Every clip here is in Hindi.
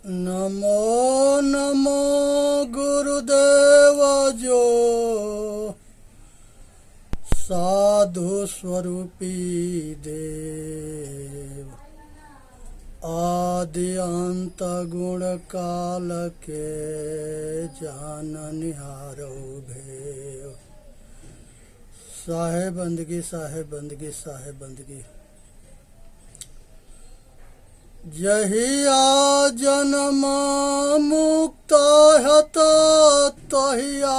नमो नमो गुरुदेव जो साधु स्वरूपी देव, आदि अंत गुण काल के जान निहारो भेव। साहेब बंदगी, साहेब बंदगी, साहेब बंदगी। जहिया जन्म मुक्त हत तहिया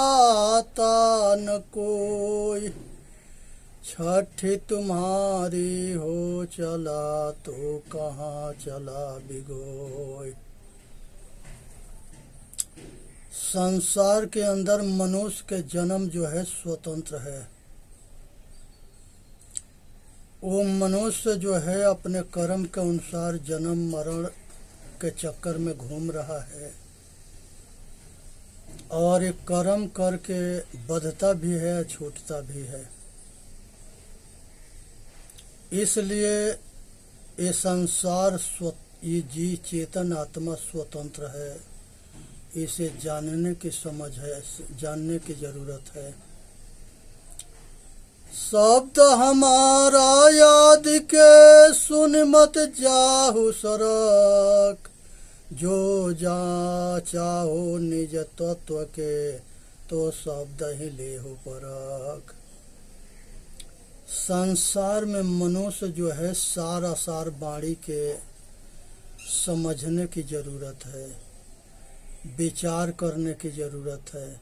न कोई, छठी तुम्हारी हो चला तो कहाँ चला बिगोय। संसार के अंदर मनुष्य के जन्म जो है स्वतंत्र है। वो मनुष्य जो है अपने कर्म के अनुसार जन्म मरण के चक्कर में घूम रहा है और एक कर्म करके बढ़ता भी है, छूटता भी है। इसलिए ये संसार ये जी चेतन आत्मा स्वतंत्र है। इसे जानने की समझ है, जानने की जरूरत है। शब्द हमारा याद के सुन मत जाहु सरक, जो जा चाहो निज तत्व के तो शब्द ही लेहु परक। संसार में मनुष्य जो है सार असार बाणी के समझने की जरूरत है, विचार करने की जरूरत है।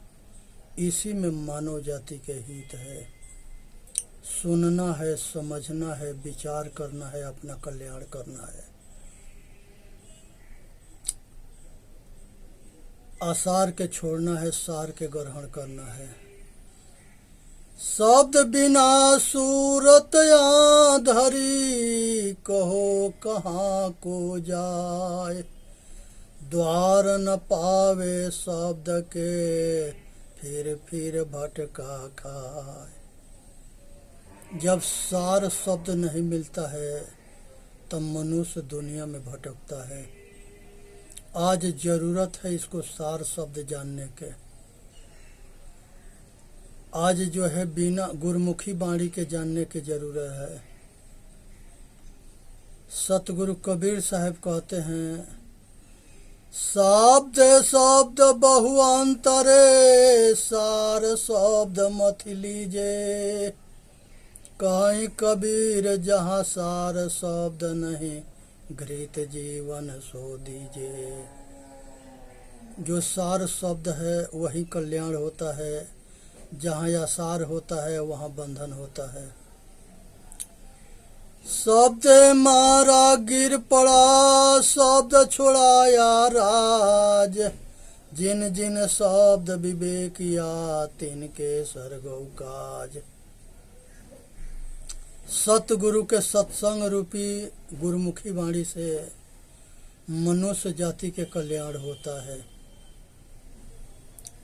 इसी में मानव जाति के हित है। सुनना है, समझना है, विचार करना है, अपना कल्याण करना है। आसार के छोड़ना है, सार के ग्रहण करना है। शब्द बिना सूरत आंधरी, कहो कहाँ को जाए। द्वार न पावे शब्द के, फिर भटका खाए। जब सार शब्द नहीं मिलता है तब मनुष्य दुनिया में भटकता है। आज जरूरत है इसको सार शब्द जानने के। आज जो है बिना गुरमुखी बाणी के जानने की जरूरत है। सतगुरु कबीर साहब कहते हैं, शब्द शब्द बहुअंतरे, सार शब्द मत लीजे। कहीं कबीर जहाँ सार शब्द नहीं, घृत जीवन सो दीजिए। जो सार शब्द है वही कल्याण होता है, जहाँ आसार होता है वहाँ बंधन होता है। शब्द मारा गिर पड़ा, शब्द छुड़ाया राज। जिन जिन शब्द विवेक या, तिनके सरगौ काज। सतगुरु के सत्संग रूपी गुरुमुखी वाणी से मनुष्य जाति के कल्याण होता है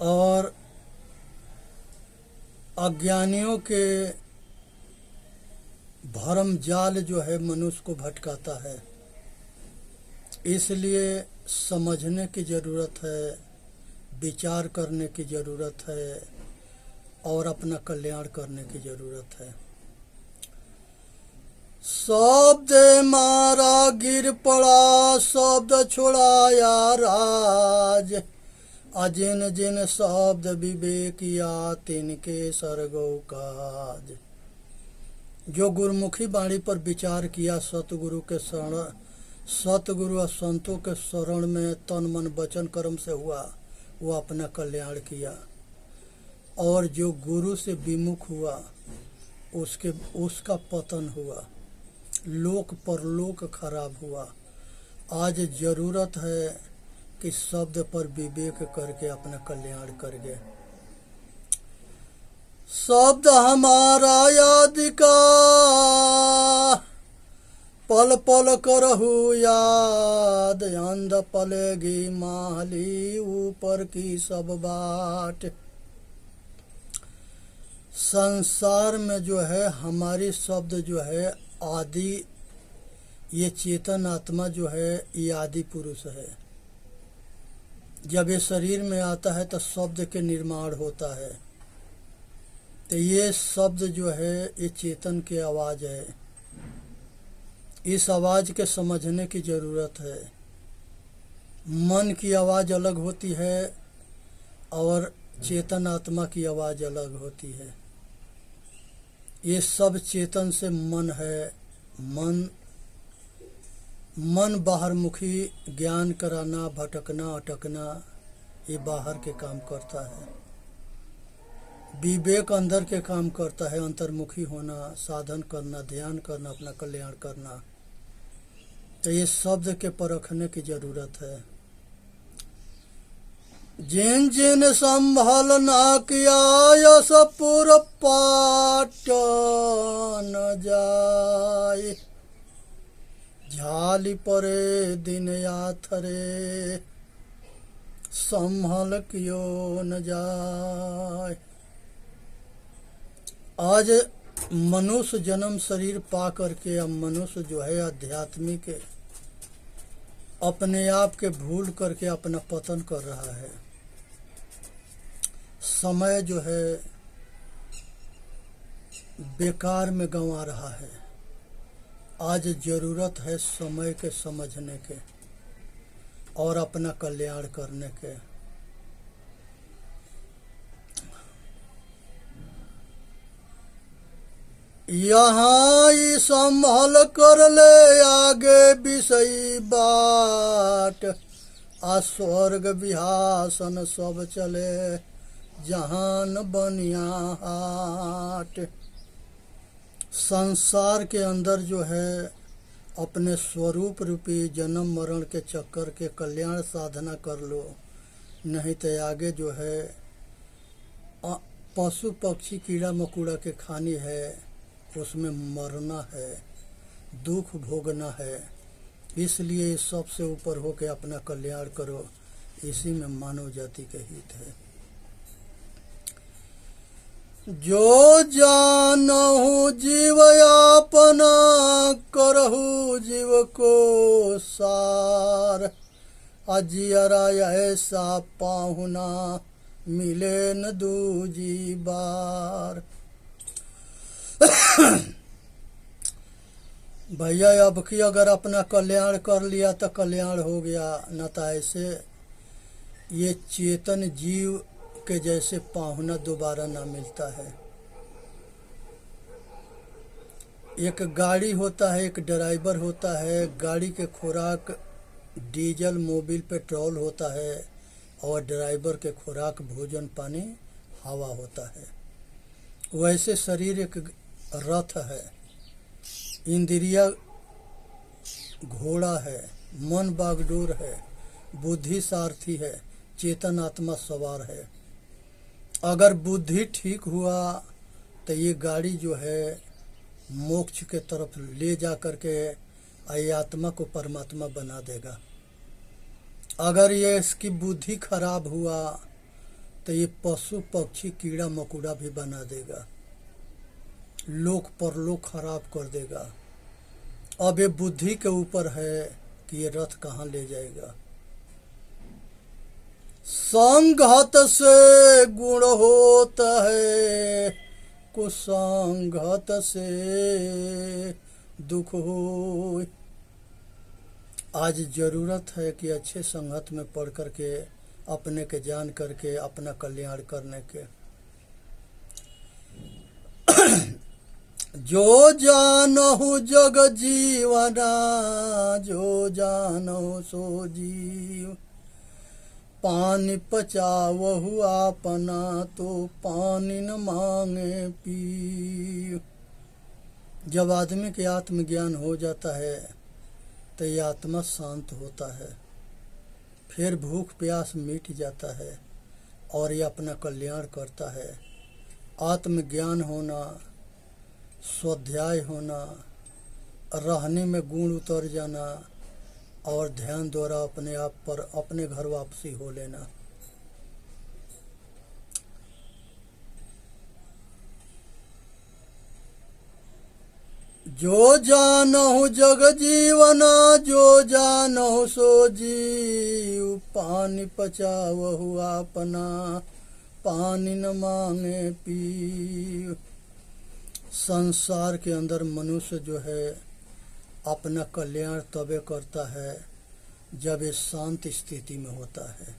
और अज्ञानियों के भरम जाल जो है मनुष्य को भटकाता है। इसलिए समझने की जरूरत है, विचार करने की जरूरत है और अपना कल्याण करने की जरूरत है। शब्द मारा गिर पड़ा, शब्द छुड़ाया राज। अजिन जिन शब्द विवेक या, तिनके सरगौ काज। जो गुरुमुखी बाणी पर विचार किया, सतगुरु के शरण, सतगुरु और संतों के शरण में तन मन वचन कर्म से हुआ, वो अपना कल्याण किया। और जो गुरु से विमुख हुआ उसका पतन हुआ, लोक परलोक खराब हुआ। आज जरूरत है कि शब्द पर विवेक करके अपना कल्याण करें। शब्द हमारा याद का, पल पल करहु याद। अंध पलेगी माली, ऊपर की सब बाट। संसार में जो है हमारी शब्द जो है आदि, ये चेतन आत्मा जो है ये आदि पुरुष है। जब ये शरीर में आता है तो शब्द के निर्माण होता है। तो ये शब्द जो है ये चेतन की आवाज़ है। इस आवाज़ के समझने की ज़रूरत है। मन की आवाज़ अलग होती है और चेतन आत्मा की आवाज़ अलग होती है। ये सब चेतन से मन है। मन बाहरमुखी ज्ञान कराना, भटकना, अटकना, ये बाहर के काम करता है। विवेक अंदर के काम करता है, अंतर्मुखी होना, साधन करना, ध्यान करना, अपना कल्याण करना। तो ये शब्द के परखने की जरूरत है। जिन जिन संभल ना किया यस पुर पाट न जाए, झाली परे दिन याथरे संभल कियो न जाए। आज मनुष्य जन्म शरीर पा करके अब मनुष्य जो है आध्यात्मिक अपने आप के भूल करके अपना पतन कर रहा है। समय जो है बेकार में गंवा रहा है। आज जरूरत है समय के समझने के और अपना कल्याण करने के। यहाँ ही संभल कर ले आगे विषयी बाट, आ स्वर्ग विहासन सब चले जहान बनिया हाट। संसार के अंदर जो है अपने स्वरूप रूपी जन्म मरण के चक्कर के कल्याण साधना कर लो, नहीं तो आगे जो है पशु पक्षी कीड़ा मकोड़ा के खानी है, उसमें मरना है, दुख भोगना है। इसलिए सबसे ऊपर होके अपना कल्याण करो, इसी में मानव जाति के हित है। जो जानहु जीव अपना करहु जीव को सार, अजियरा ऐसा पाहुना मिले न दूजी बार। भैया अब की अगर अपना कल्याण कर लिया तो कल्याण हो गया, न तो ऐसे ये चेतन जीव के जैसे पाहुना दोबारा ना मिलता है। एक गाड़ी होता है, एक ड्राइवर होता है, गाड़ी के खुराक डीजल मोबिल पेट्रोल होता है और ड्राइवर के खुराक भोजन पानी हवा होता है। वैसे शरीर एक रथ है, इंद्रिया घोड़ा है, मन बागडोर है, बुद्धि सारथी है, चेतन आत्मा सवार है। अगर बुद्धि ठीक हुआ तो ये गाड़ी जो है मोक्ष के तरफ ले जा करके ये आत्मा को परमात्मा बना देगा। अगर ये इसकी बुद्धि खराब हुआ तो ये पशु पक्षी कीड़ा मकोड़ा भी बना देगा, लोक परलोक खराब कर देगा। अब ये बुद्धि के ऊपर है कि ये रथ कहाँ ले जाएगा। संगत से गुण होता है, कुसंगत से दुख हो। आज जरूरत है कि अच्छे संगत में पढ़ करके अपने के जान करके अपना कल्याण करने के। जो जानहु जग जीवना, जो जानहु सो जीव, पानी पचावहु आपना तो पानी न मांगे पी। जब आदमी के आत्मज्ञान हो जाता है तो ये आत्मा शांत होता है, फिर भूख प्यास मिट जाता है और ये अपना कल्याण करता है। आत्मज्ञान होना, स्वाध्याय होना, रहने में गुण उतर जाना और ध्यान द्वारा अपने आप पर अपने घर वापसी हो लेना। जो जानहु जग जीवना जो जानहु सो जीव, पानी पचावहु अपना पानी न मांगे पीव। संसार के अंदर मनुष्य जो है अपना कल्याण तबे करता है जब ये शांत स्थिति में होता है।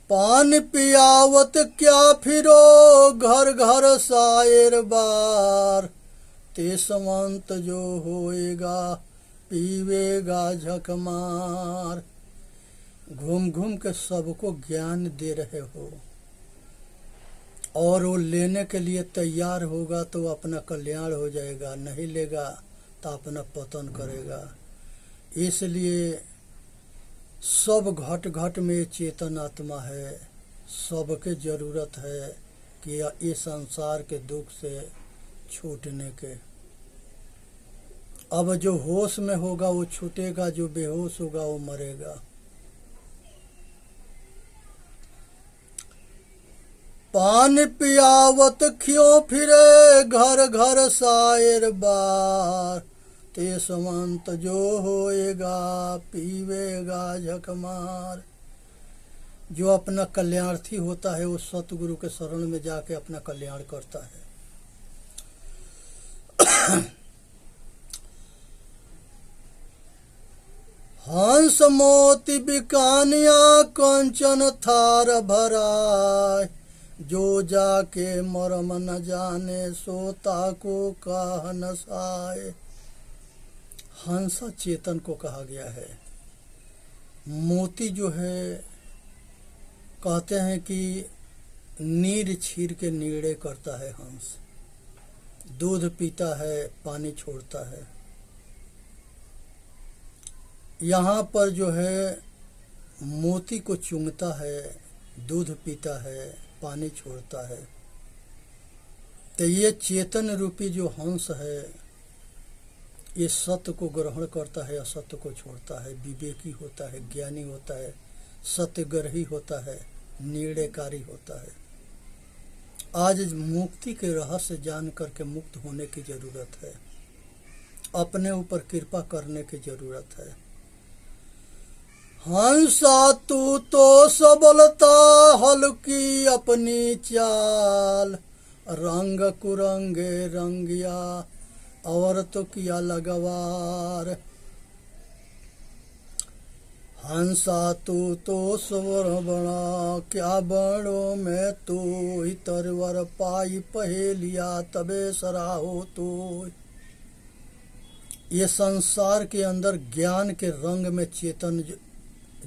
पान पियावत क्या फिरो घर घर सायर बार, ते समंत जो होएगा पीवेगा झक मार। घूम घूम के सबको ज्ञान दे रहे हो और वो लेने के लिए तैयार होगा तो अपना कल्याण हो जाएगा, नहीं लेगा तो अपना पतन करेगा। इसलिए सब घट घट में चेतन आत्मा है, सबके जरूरत है कि ये संसार के दुख से छूटने के। अब जो होश में होगा वो छूटेगा, जो बेहोश होगा वो मरेगा। पान पियावत क्यों फिरे घर घर सायर बार, ते समंत जो होएगा पीवेगा झक मार। जो अपना कल्याणार्थी होता है वो सतगुरु के शरण में जाके अपना कल्याण करता है। हंस मोती बिकानिया कंचन थार भराय, जो जाके मरम न जाने सोता को काह न साए। हंस चेतन को कहा गया है। मोती जो है कहते हैं कि नीर छीर के नीड़े करता है हंस, दूध पीता है पानी छोड़ता है। यहाँ पर जो है मोती को चूमता है, दूध पीता है, पानी छोड़ता है। तो ये चेतन रूपी जो हंस है ये सत्य को ग्रहण करता है, असत्य को छोड़ता है, विवेकी होता है, ज्ञानी होता है, सत्यग्रही होता है, निर्णयकारी होता है। आज मुक्ति के रहस्य जान करके मुक्त होने की जरूरत है, अपने ऊपर कृपा करने की जरूरत है। हंसा तू तो सबलता हल्की अपनी चाल, रंग कुरंगे रंगिया और तो किया लगवार। हंसा तू तो स्वर बना क्या बड़ो में तू, तरवर पाई पहेलिया तबे सराहो तू। ये संसार के अंदर ज्ञान के रंग में चेतन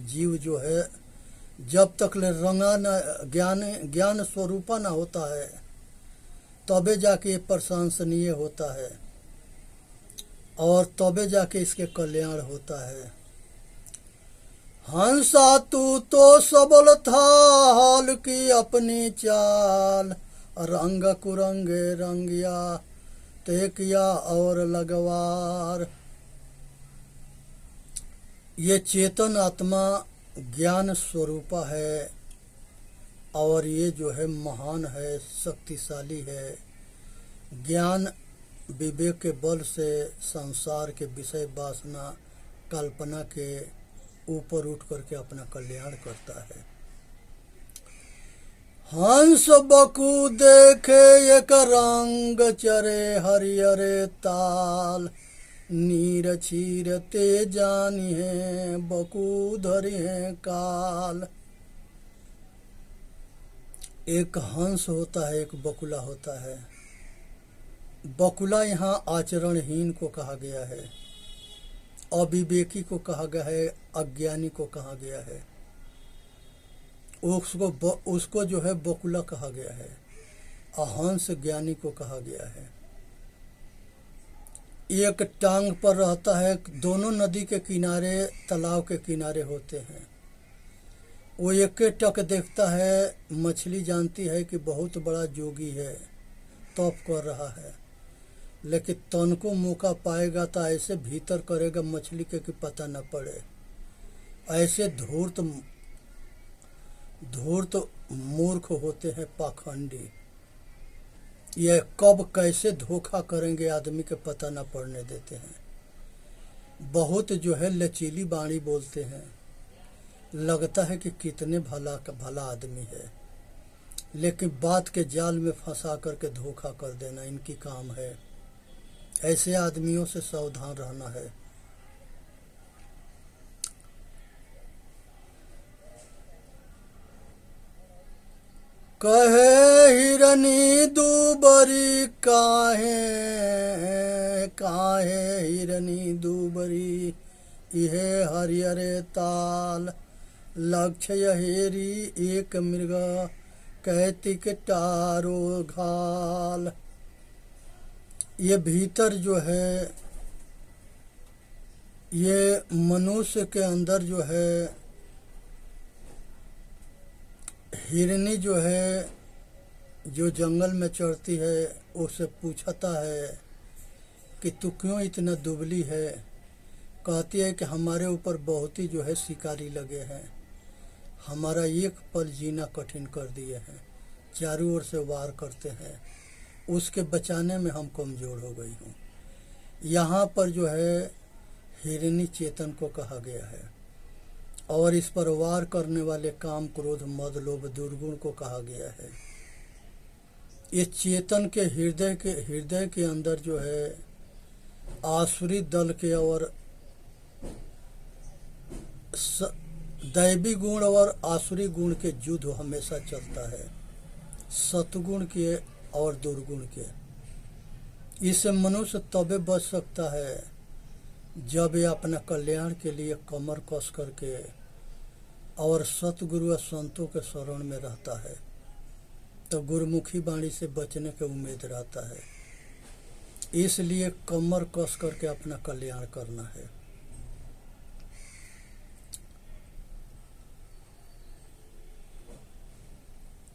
जीव जो है जब तक ले रंगा न ज्ञान स्वरूपा ना होता है तबे जाके प्रशंसनीय होता है और तबे जाके इसके कल्याण होता है। हंसा तू तो सबल था हाल की अपनी चाल, रंग कुरंगे रंगिया ते किया और लगवार। ये चेतन आत्मा ज्ञान स्वरूपा है और ये जो है महान है, शक्तिशाली है। ज्ञान विवेक के बल से संसार के विषय वासना कल्पना के ऊपर उठ करके अपना कल्याण करता है। हंस बकु देखे एक रंग चरे हरियरे ताल, नीर छीर ते जानी है बकु धरी है काल। एक हंस होता है, एक बकुला होता है। बकुला यहाँ आचरणहीन को कहा गया है, अविवेकी को कहा गया है, अज्ञानी को कहा गया है। उसको जो है बकुला कहा गया है, हंस ज्ञानी को कहा गया है। एक टांग पर रहता है, दोनों नदी के किनारे तालाब के किनारे होते हैं। वो एक टक देखता है, मछली जानती है कि बहुत बड़ा जोगी है, तप कर रहा है, लेकिन तन को मौका पाएगा तो ऐसे भीतर करेगा मछली के कि पता न पड़े। ऐसे धूर्त मूर्ख होते हैं, पाखंडी। यह कब कैसे धोखा करेंगे आदमी के पता न पड़ने देते हैं। बहुत जो है लचीली बाणी बोलते हैं, लगता है कि कितने भला आदमी है, लेकिन बात के जाल में फंसा करके धोखा कर देना इनकी काम है। ऐसे आदमियों से सावधान रहना है। कहे हिरनी दूबरी काहे काहे हिरनी दूबरी, इहे हरिहरे ताल, लक्ष्य हेरी एक मृग, कैतिक टारो घाल। ये भीतर जो है, ये मनुष्य के अंदर जो है हिरनी जो है, जो जंगल में चढ़ती है, उससे पूछता है कि तू क्यों इतना दुबली है। कहती है कि हमारे ऊपर बहुत ही जो है शिकारी लगे हैं, हमारा एक पल जीना कठिन कर दिए हैं, चारों ओर से वार करते हैं, उसके बचाने में हम कमज़ोर हो गई हूँ। यहाँ पर जो है हिरनी चेतन को कहा गया है, और इस पर वार करने वाले काम क्रोध मद लोभ दुर्गुण को कहा गया है। ये चेतन के हृदय के अंदर जो है आसुरी दल के और दैवी गुण और आसुरी गुण के युद्ध हमेशा चलता है, सतगुण के और दुर्गुण के। इससे मनुष्य तबे बच सकता है जब ये अपना कल्याण के लिए कमर कस करके और सतगुरु और संतों के शरण में रहता है, तो गुरुमुखी वाणी से बचने के उम्मीद रहता है। इसलिए कमर कस करके अपना कल्याण करना है।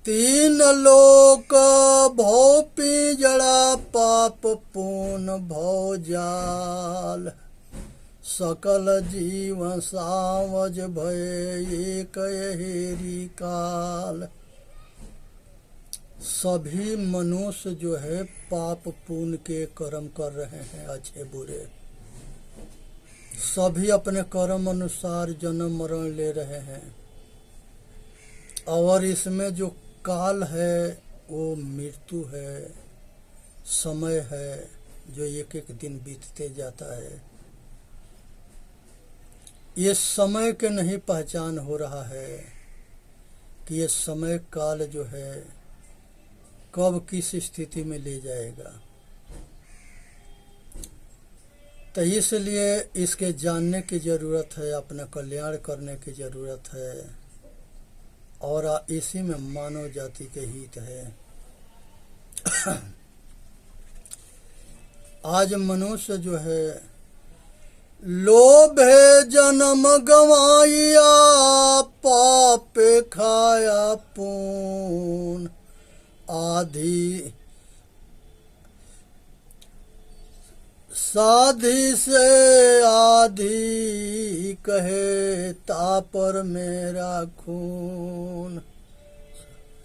तीन लोक भव पिंजड़ा, पाप पून भव जाल, सकल जीवन सावज भय एक हेरी काल। सभी मनुष्य जो है पाप पुण्य के कर्म कर रहे हैं, अच्छे बुरे, सभी अपने कर्म अनुसार जन्म मरण ले रहे हैं। और इसमें जो काल है वो मृत्यु है, समय है, जो एक एक दिन बीतते जाता है। ये समय के नहीं पहचान हो रहा है कि ये समय काल जो है कब किस स्थिति में ले जाएगा। तो इसलिए इसके जानने की ज़रूरत है, अपना कल्याण करने की ज़रूरत है, और इसी में मानव जाति के हित है। आज मनुष्य जो है लोभ है जन्म गवाइया, पाप खाया पून, आधी साधी से आधी, कहे तापर मेरा खून,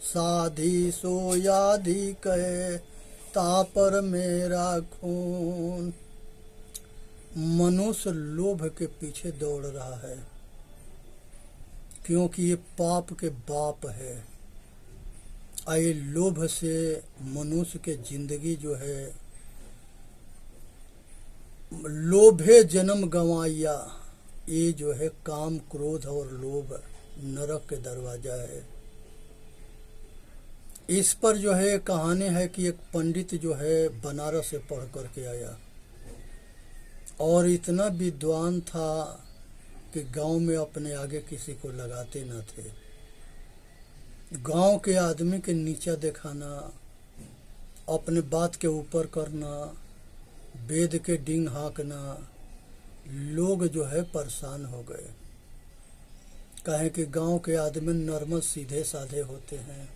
साधी सो आधी कहे तापर मेरा खून। मनुष्य लोभ के पीछे दौड़ रहा है, क्योंकि ये पाप के बाप है। आए लोभ से मनुष्य के जिंदगी जो है, लोभे जन्म गंवाइया, ये जो है काम क्रोध और लोभ नरक के दरवाजा है। इस पर जो है कहानी है कि एक पंडित जो है बनारस से पढ़ करके आया, और इतना विद्वान था कि गांव में अपने आगे किसी को लगाते न थे। गांव के आदमी के नीचा दिखाना, अपने बात के ऊपर करना, वेद के डींग हाँकना, लोग जो है परेशान हो गए। कहें कि गांव के आदमी नॉर्मल सीधे साधे होते हैं।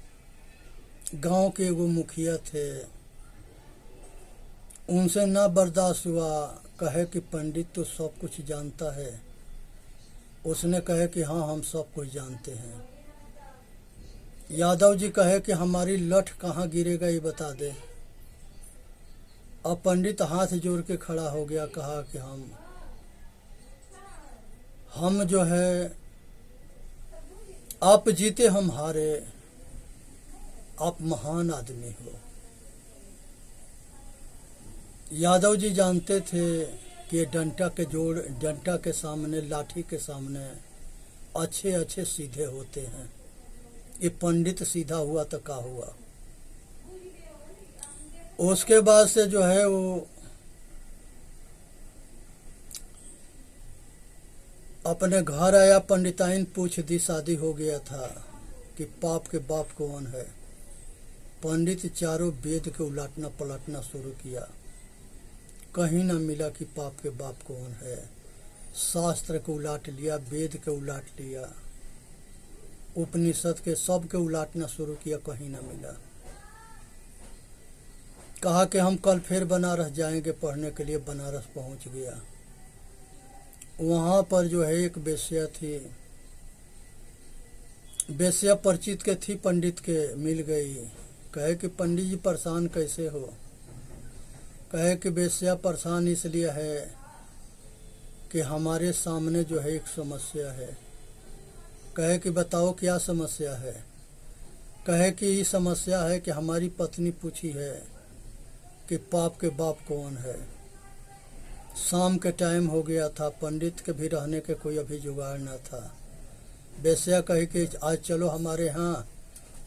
गांव के एगो मुखिया थे, उनसे ना बर्दाश्त हुआ। कहे कि पंडित तो सब कुछ जानता है। उसने कहे कि हाँ, हम सब कुछ जानते हैं। यादव जी कहे कि हमारी लठ कहाँ गिरेगा ये बता दे। अब पंडित हाथ जोड़ के खड़ा हो गया, कहा कि हम जो है, आप जीते हम हारे, आप महान आदमी हो। यादव जी जानते थे कि ये डंटा के सामने, लाठी के सामने अच्छे अच्छे सीधे होते हैं। ये पंडित सीधा हुआ तो क्या हुआ। उसके बाद से जो है वो अपने घर आया, पंडिताइन पूछ दी, शादी हो गया था, कि पाप के बाप कौन है। पंडित चारों वेद के उलटना पलटना शुरू किया, कहीं ना मिला कि पाप के बाप कौन है। शास्त्र को उलाट लिया, वेद के उलाट लिया, उपनिषद के सब के उलाटना शुरू किया, कहीं ना मिला। कहा कि हम कल फिर बनारस जाएंगे पढ़ने के लिए। बनारस पहुंच गया। वहां पर जो है एक वेश्या थी, वेश्या परिचित के थी, पंडित के मिल गई। कहे कि पंडित जी परेशान कैसे हो। कहे कि वेश्या परेशान इसलिए है कि हमारे सामने जो है एक समस्या है। कहे कि बताओ क्या समस्या है। कहे कि ये समस्या है कि हमारी पत्नी पूछी है कि पाप के बाप कौन है। शाम के टाइम हो गया था, पंडित के भी रहने के कोई अभी जुगाड़ न था। वेश्या कही कि आज चलो हमारे यहाँ,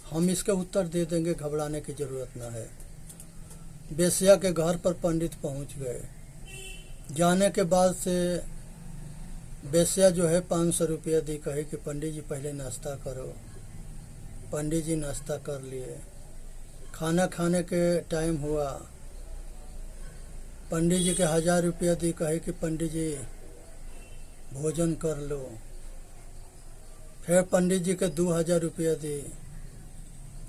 हम इसका उत्तर दे देंगे, घबराने की जरूरत न है। वेश्या के घर पर पंडित पहुंच गए। जाने के बाद से वेश्या जो है 500 रुपया दी, कही कि पंडित जी पहले नाश्ता करो। पंडित जी नाश्ता कर लिए। खाना खाने के टाइम हुआ, पंडित जी के 1000 रुपया दी, कहे कि पंडित जी भोजन कर लो। फिर पंडित जी के 2000 रुपया दी,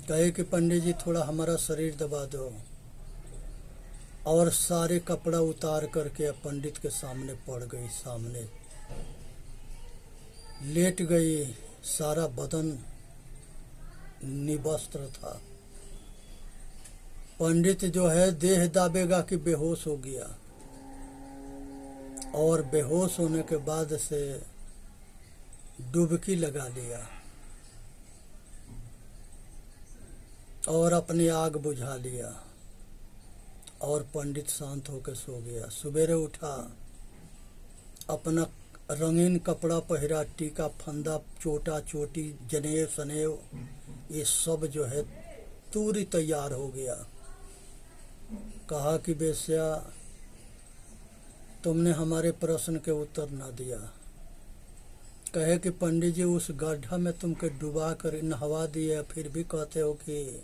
कहे कि पंडित जी थोड़ा हमारा शरीर दबा दो। और सारे कपड़ा उतार करके पंडित के सामने पड़ गई, सामने लेट गई। सारा बदन निवस्त्र था। पंडित जो है देह दाबेगा कि बेहोश हो गया। और बेहोश होने के बाद से डुबकी लगा लिया और अपनी आग बुझा लिया। और पंडित शांत होकर सो गया। सवेरे उठा, अपना रंगीन कपड़ा पहरा, टीका फंदा, चोटा चोटी, जनेव सनेव, ये सब जो है पूरी तैयार हो गया। कहा कि वेश्या तुमने हमारे प्रश्न के उत्तर न दिया। कहे कि पंडित जी उस गड्ढा में तुमको डुबा कर नहवा दिए, फिर भी कहते हो कि